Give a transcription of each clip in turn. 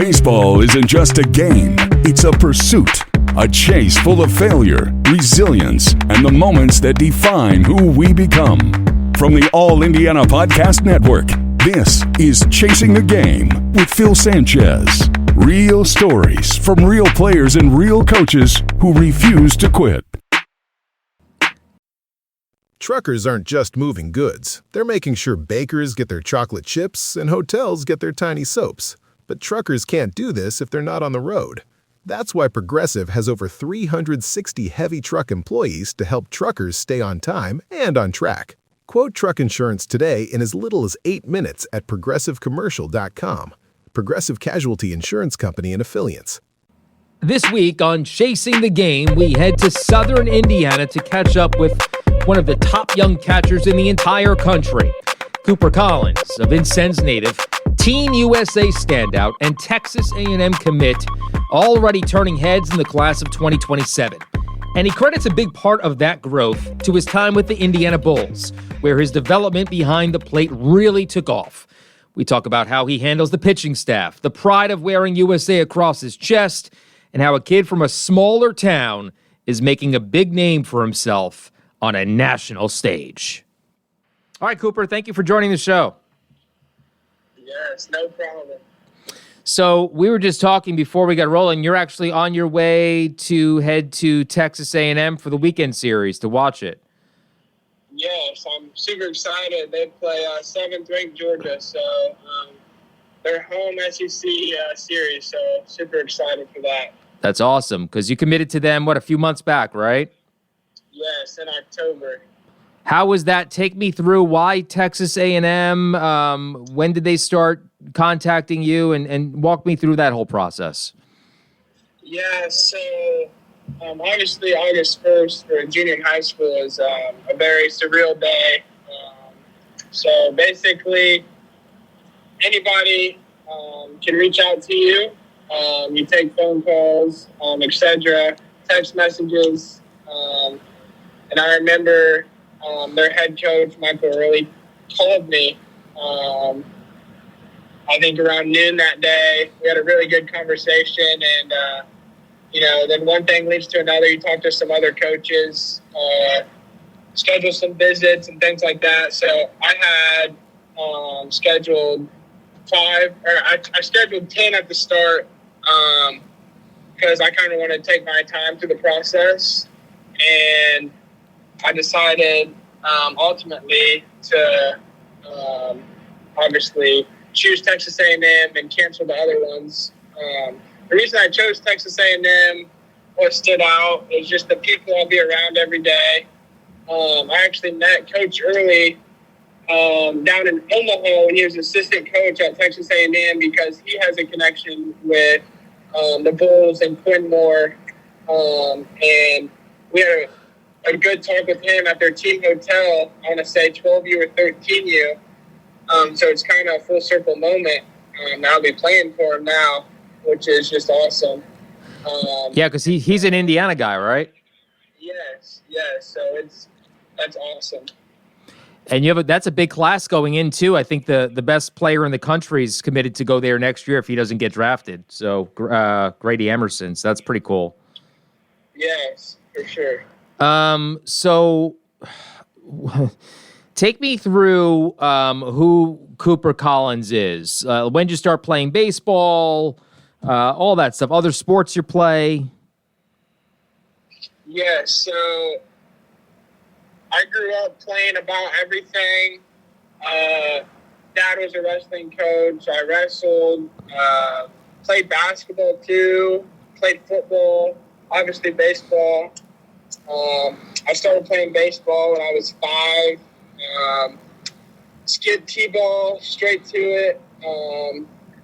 Baseball isn't just a game, it's a pursuit. A chase full of failure, resilience, and the moments that define who we become. From the All Indiana Podcast Network, this is Chasing the Game with Phil Sanchez. Real stories from real players and real coaches who refuse to quit. Truckers aren't just moving goods. They're making sure bakers get their chocolate chips and hotels get their tiny soaps. But truckers can't do this if they're not on the road. That's why Progressive has over 360 heavy truck employees to help truckers stay on time and on track. Quote truck insurance today in as little as 8 minutes at progressivecommercial.com. Progressive Casualty Insurance Company and Affiliates. This week on Chasing the Game, we head to southern Indiana to catch up with one of the top young catchers in the entire country. Cooper Collins, a Vincennes native, Team USA standout, and Texas A&M commit, already turning heads in the class of 2027. And he credits a big part of that growth to his time with the Indiana Bulls, where his development behind the plate really took off. We talk about how he handles the pitching staff, the pride of wearing USA across his chest, and how a kid from a smaller town is making a big name for himself on a national stage. All right, Cooper, thank you for joining the show. Yes, no problem. So we were just talking before we got rolling. You're actually on your way to head to Texas A&M for the weekend series to watch it. Yes, I'm super excited. They play 7th ranked Georgia, so they're home SEC series, so super excited for that. That's awesome, because you committed to them, a few months back, right? Yes, in October. How was that? Take me through why Texas A&M. When did they start contacting you, and walk me through that whole process? Yeah, so obviously August 1st for junior in high school is a very surreal day. So basically anybody can reach out to you. You take phone calls, etc., text messages. And I remember their head coach, Michael Early, called me, I think around noon that day. We had a really good conversation, and, then one thing leads to another. You talk to some other coaches, schedule some visits and things like that. So I had scheduled 5, or I scheduled 10 at the start because I kind of wanted to take my time through the process. And I decided ultimately to obviously choose Texas A&M and cancel the other ones. The reason I chose Texas A&M, what stood out, is just the people I'll be around every day. I actually met Coach Early down in Omaha when he was assistant coach at Texas A&M because he has a connection with the Bulls and Quinn Moore. And we had a good talk with him at their team hotel, I want to say 12U or 13U. So it's kind of a full circle moment. I'll be playing for him now, which is just awesome. Yeah, because he's an Indiana guy, right? Yes. So that's awesome. And that's a big class going in, too. I think the best player in the country is committed to go there next year if he doesn't get drafted. So Grady Emerson, so that's pretty cool. Yes, for sure. So take me through who Cooper Collins is. When did you start playing baseball? All that stuff. Other sports you play? Yeah, so I grew up playing about everything. Dad was a wrestling coach. I wrestled, played basketball too, played football, obviously baseball. I started playing baseball when I was 5. Skid T-ball, straight to it.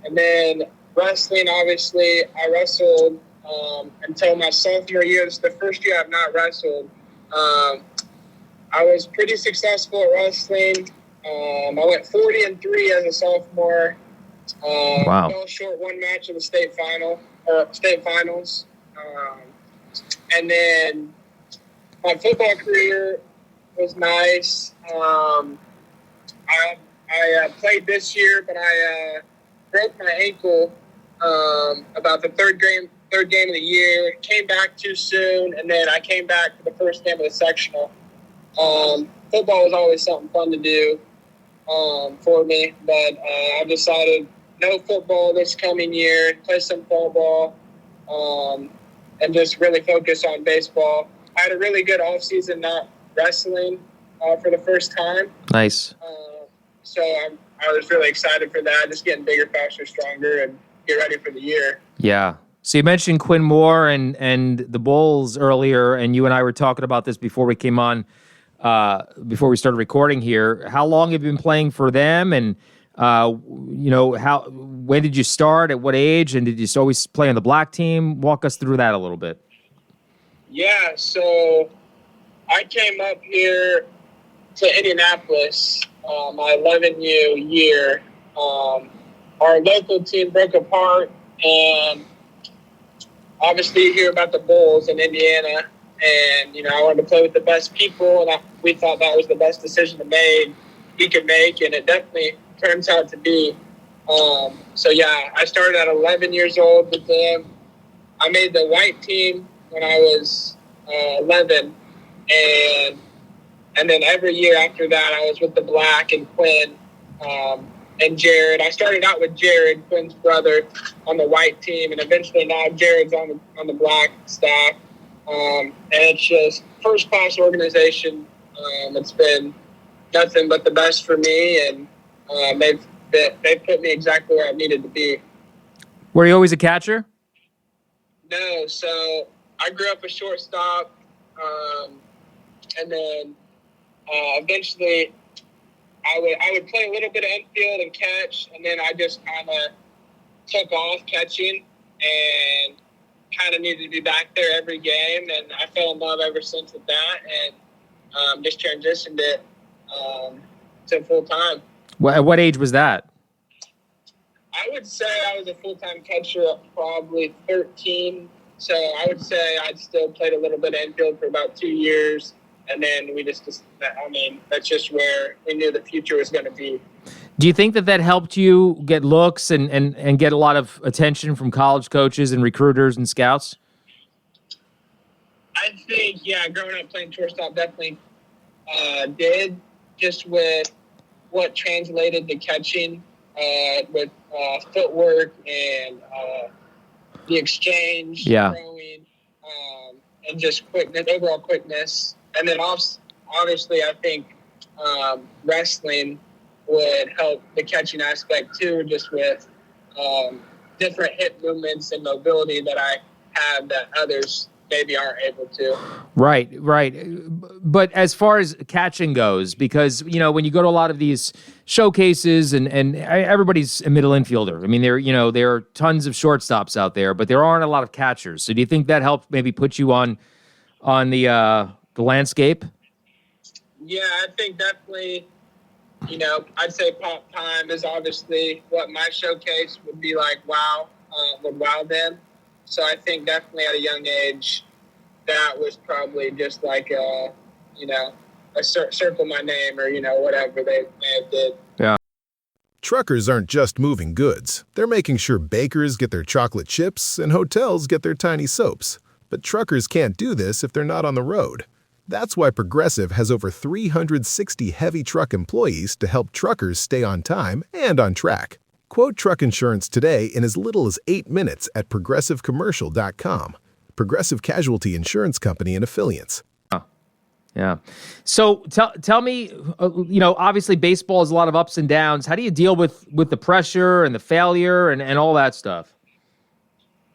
And then wrestling, obviously, I wrestled until my sophomore year. This is the first year I've not wrestled. I was pretty successful at wrestling. I went 40-3 as a sophomore. Wow. Fell short one match in the state finals. And then my football career was nice. I played this year, but I broke my ankle about the third game of the year. Came back too soon, and then I came back for the first game of the sectional. Football was always something fun to do for me, but I decided no football this coming year, play some fall ball, and just really focus on baseball. I had a really good offseason not wrestling for the first time. Nice. So I was really excited for that, just getting bigger, faster, stronger, and get ready for the year. Yeah. So you mentioned Quinn Moore and the Bulls earlier, and you and I were talking about this before we came on, before we started recording here. How long have you been playing for them? And, when did you start? At what age? And did you always play on the black team? Walk us through that a little bit. Yeah, so I came up here to Indianapolis my 11U year. Our local team broke apart, and obviously you hear about the Bulls in Indiana, and, I wanted to play with the best people, and we thought that was the best decision we could make, and it definitely turns out to be. I started at 11 years old with them. I made the white team when I was 11, and then every year after that, I was with the black and Quinn and Jared. I started out with Jared, Quinn's brother, on the white team, and eventually now Jared's on the black staff. And it's just first-class organization. It's been nothing but the best for me, and they've put me exactly where I needed to be. Were you always a catcher? No, so I grew up a shortstop, and then eventually I would play a little bit of infield and catch, and then I just kind of took off catching and kind of needed to be back there every game, and I fell in love ever since with that, and just transitioned it to full-time. At what age was that? I would say I was a full-time catcher at probably 13, so I would say I'd still played a little bit of infield for about 2 years, and then that's just where we knew the future was going to be. Do you think that helped you get looks and get a lot of attention from college coaches and recruiters and scouts? I think, growing up playing shortstop definitely did, just with what translated to catching with footwork and the exchange, throwing, and just quickness, overall quickness. And then obviously I think wrestling would help the catching aspect too, just with different hip movements and mobility that I have that others maybe aren't able to. Right. But as far as catching goes, because, when you go to a lot of these showcases and everybody's a middle infielder. I mean, there are tons of shortstops out there, but there aren't a lot of catchers. So do you think that helped maybe put you on the landscape? Yeah, I think definitely, I'd say Pop Time is obviously what my showcase would be like, would wow them. So I think definitely at a young age, that was probably just like circle my name or, whatever they may have did. Yeah. Truckers aren't just moving goods. They're making sure bakers get their chocolate chips and hotels get their tiny soaps. But truckers can't do this if they're not on the road. That's why Progressive has over 360 heavy truck employees to help truckers stay on time and on track. Quote truck insurance today in as little as 8 minutes at progressivecommercial.com. Progressive Casualty Insurance Company and Affiliates. Yeah. So tell me, obviously baseball has a lot of ups and downs. How do you deal with the pressure and the failure and all that stuff?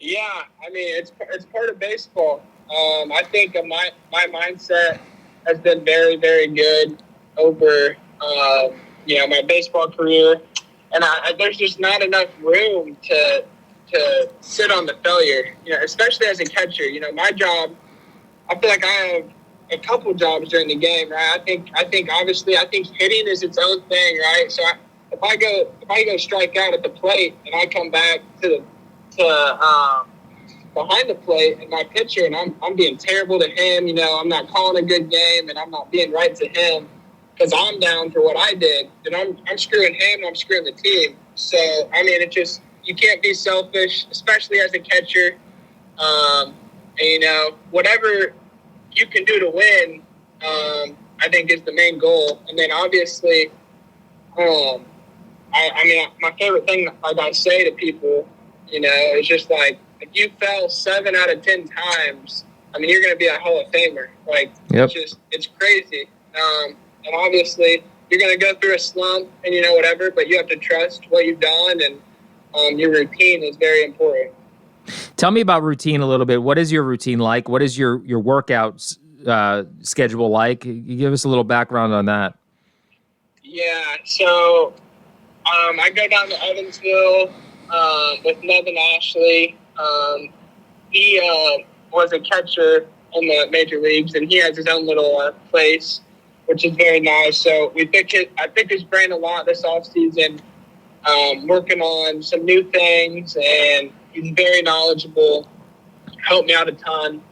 Yeah, I mean, it's part of baseball. I think my mindset has been very, very good over, my baseball career. And there's just not enough room to sit on the failure, especially as a catcher. My job, I feel like I have a couple jobs during the game, right? I think hitting is its own thing, right? So if I go strike out at the plate and I come back to behind the plate and my pitcher and I'm being terrible to him, I'm not calling a good game and I'm not being right to him because I'm down for what I did, then I'm screwing him and I'm screwing the team. So, I mean, it just, you can't be selfish, especially as a catcher. And, whatever you can do to win, I think is the main goal. And then obviously, my favorite thing, like I say to people, is just like, if you fell 7 out of 10 times, you're going to be a Hall of Famer. Like, Yep. it's crazy. And obviously, you're going to go through a slump and, whatever, but you have to trust what you've done, and your routine is very important. Tell me about routine a little bit. What is your routine like? What is your workout schedule like? You give us a little background on that. Yeah, so I go down to Evansville with Nevin Ashley. He was a catcher in the major leagues, and he has his own little place, which is very nice. So I picked his brain a lot this offseason, working on some new things, and he's very knowledgeable, helped me out a ton.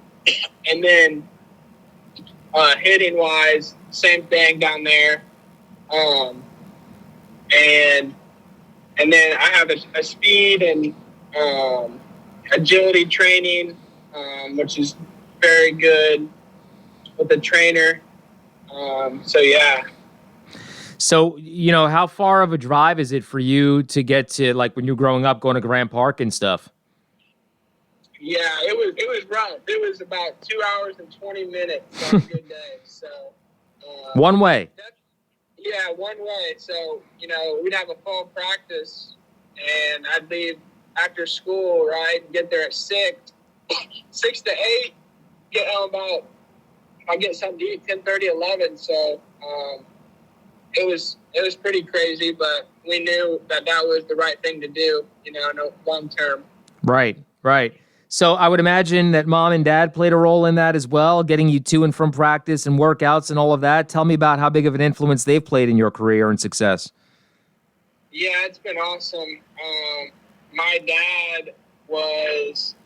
And then hitting-wise, same thing down there. And then I have a speed and agility training, which is very good with the trainer. So, yeah. So, how far of a drive is it for you to get to, like, when you're growing up, going to Grant Park and stuff? Yeah, it was rough. It was about 2 hours and 20 minutes on a good day. So One way. Yeah, one way. So, we'd have a fall practice, and I'd leave after school, right, get there at 6 to 8, get home about, I get something to eat, 10:30, 11. So it was pretty crazy, but we knew that was the right thing to do, no long term. Right. So I would imagine that mom and dad played a role in that as well, getting you to and from practice and workouts and all of that. Tell me about how big of an influence they've played in your career and success. Yeah, it's been awesome. My dad was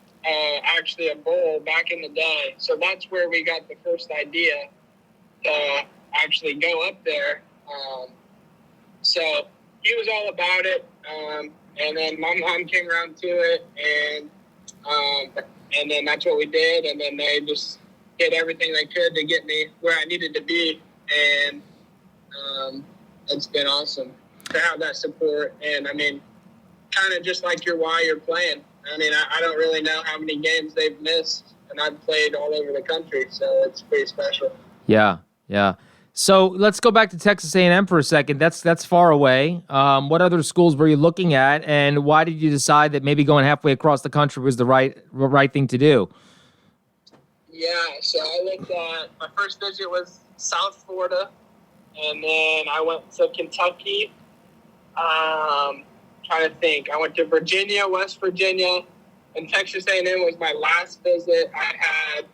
actually a bull back in the day, so that's where we got the first idea to actually go up there. So he was all about it, and then my mom came around to it, and then that's what we did, and then they just did everything they could to get me where I needed to be, and it's been awesome to have that support. And kind of just like why you're playing. I don't really know how many games they've missed, and I've played all over the country, so it's pretty special. Yeah. So let's go back to Texas A&M for a second. That's far away. What other schools were you looking at, and why did you decide that maybe going halfway across the country was the right thing to do? Yeah, so I looked at, my first visit was South Florida, and then I went to Kentucky. Trying to think. I went to Virginia, West Virginia, and Texas A&M was my last visit. I had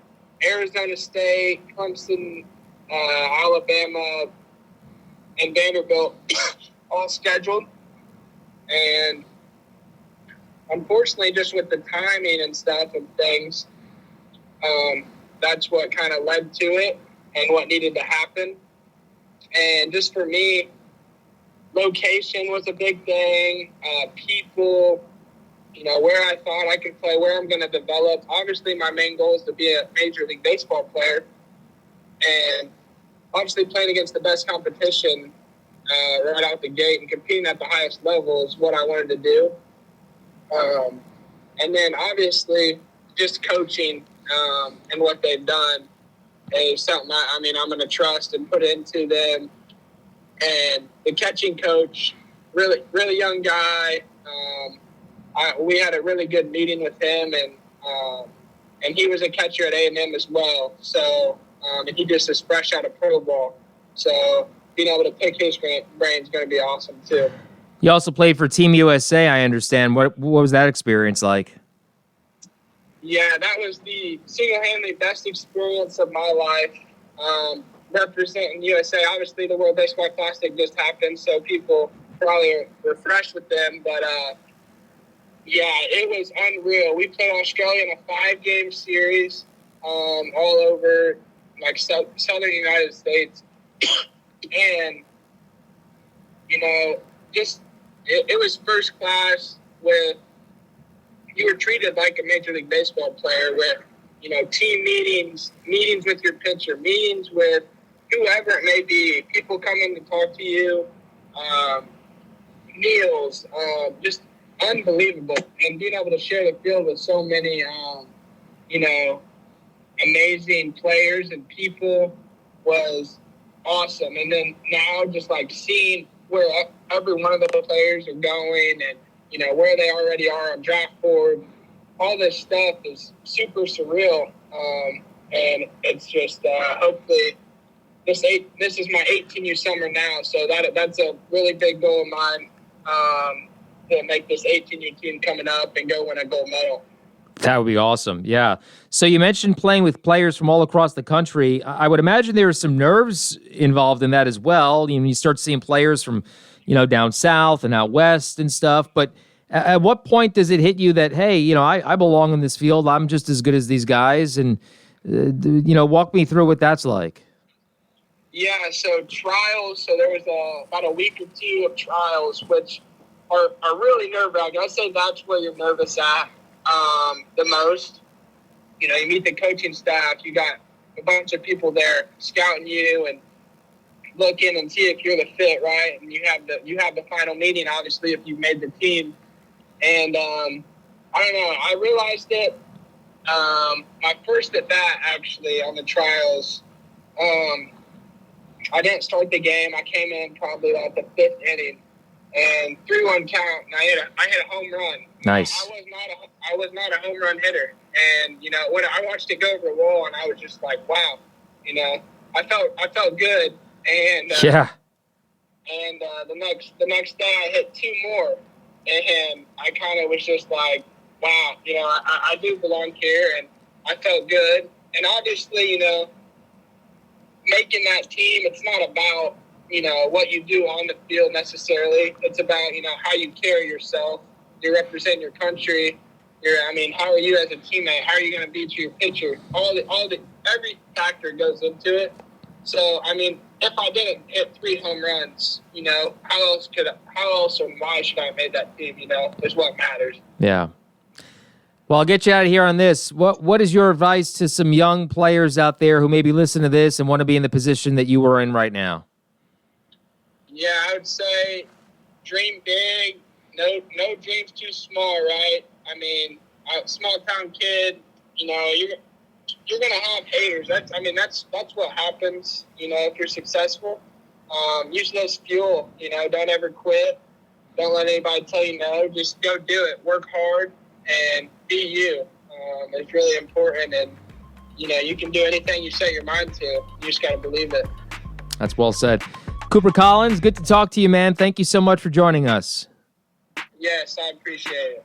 Arizona State, Clemson, Alabama, and Vanderbilt all scheduled. And unfortunately, just with the timing and stuff and things, that's what kind of led to it and what needed to happen. And just for me, location was a big thing. People, where I thought I could play, where I'm going to develop. Obviously, my main goal is to be a Major League Baseball player. And obviously playing against the best competition right out the gate and competing at the highest level is what I wanted to do. And then obviously just coaching and what they've done is something I'm going to trust and put into them. And the catching coach, really, really young guy. We had a really good meeting with him, and he was a catcher at A&M as well. So, and he just is fresh out of pro ball. So being able to pick his brain is going to be awesome too. You also played for Team USA, I understand. What was that experience like? Yeah, that was the single-handedly best experience of my life. Representing USA. Obviously, the World Baseball Classic just happened, so people probably were fresh with them. But, yeah, it was unreal. We played Australia in a 5-game series all over, southern United States. And, just it was first class with you were treated like a Major League Baseball player with, team meetings with your pitcher, meetings with whoever it may be, people coming to talk to you, meals, just unbelievable. And being able to share the field with so many, amazing players and people was awesome. And then now just like seeing where every one of the players are going and, where they already are on draft board, all this stuff is super surreal. And it's just, hopefully this is my 18U summer now. So that's a really big goal of mine, to make this 18U team coming up and go win a gold medal. That would be awesome. Yeah. So you mentioned playing with players from all across the country. I would imagine there are some nerves involved in that as well. You start seeing players from, down south and out west and stuff. But at what point does it hit you that, hey, I belong in this field. I'm just as good as these guys. And, walk me through what that's like. Yeah. So trials. So there was about a week or two of trials, which are really nerve-wracking. I say that's where you're nervous at. The most, you meet the coaching staff, you got a bunch of people there scouting you and looking and see if you're the fit, right? And you have the final meeting, obviously, if you've made the team. And, I don't know, I realized it, my first at bat, actually, on the trials, I didn't start the game. I came in probably like the 5th inning and 3-1 count, and I hit a home run. Nice. I was not a home run hitter, and when I watched it go over the wall, and I was just like, wow, I felt good, and yeah. And the next day I hit 2 more, and I kind of was just like, wow, I do belong here, and I felt good, and obviously, making that team, it's not about what you do on the field necessarily. It's about, how you carry yourself. You represent your country. How are you as a teammate? How are you going to be to your pitcher? Every factor goes into it. So, if I didn't hit 3 home runs, how else or why should I have made that team, is what matters. Yeah. Well, I'll get you out of here on this. What is your advice to some young players out there who maybe listen to this and want to be in the position that you are in right now? Yeah, I would say dream big. No dreams too small, right? A small town kid, you're gonna have haters. That's what happens, if you're successful. Use it as fuel, don't ever quit. Don't let anybody tell you no. Just go do it. Work hard and be you. It's really important, and you can do anything you set your mind to. You just gotta believe it. That's well said. Cooper Collins, good to talk to you, man. Thank you so much for joining us. Yes, I appreciate it.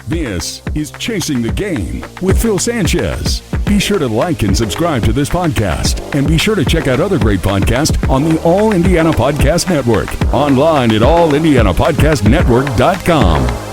This is Chasing the Game with Phil Sanchez. Be sure to like and subscribe to this podcast, and be sure to check out other great podcasts on the All Indiana Podcast Network, online at allindianapodcastnetwork.com.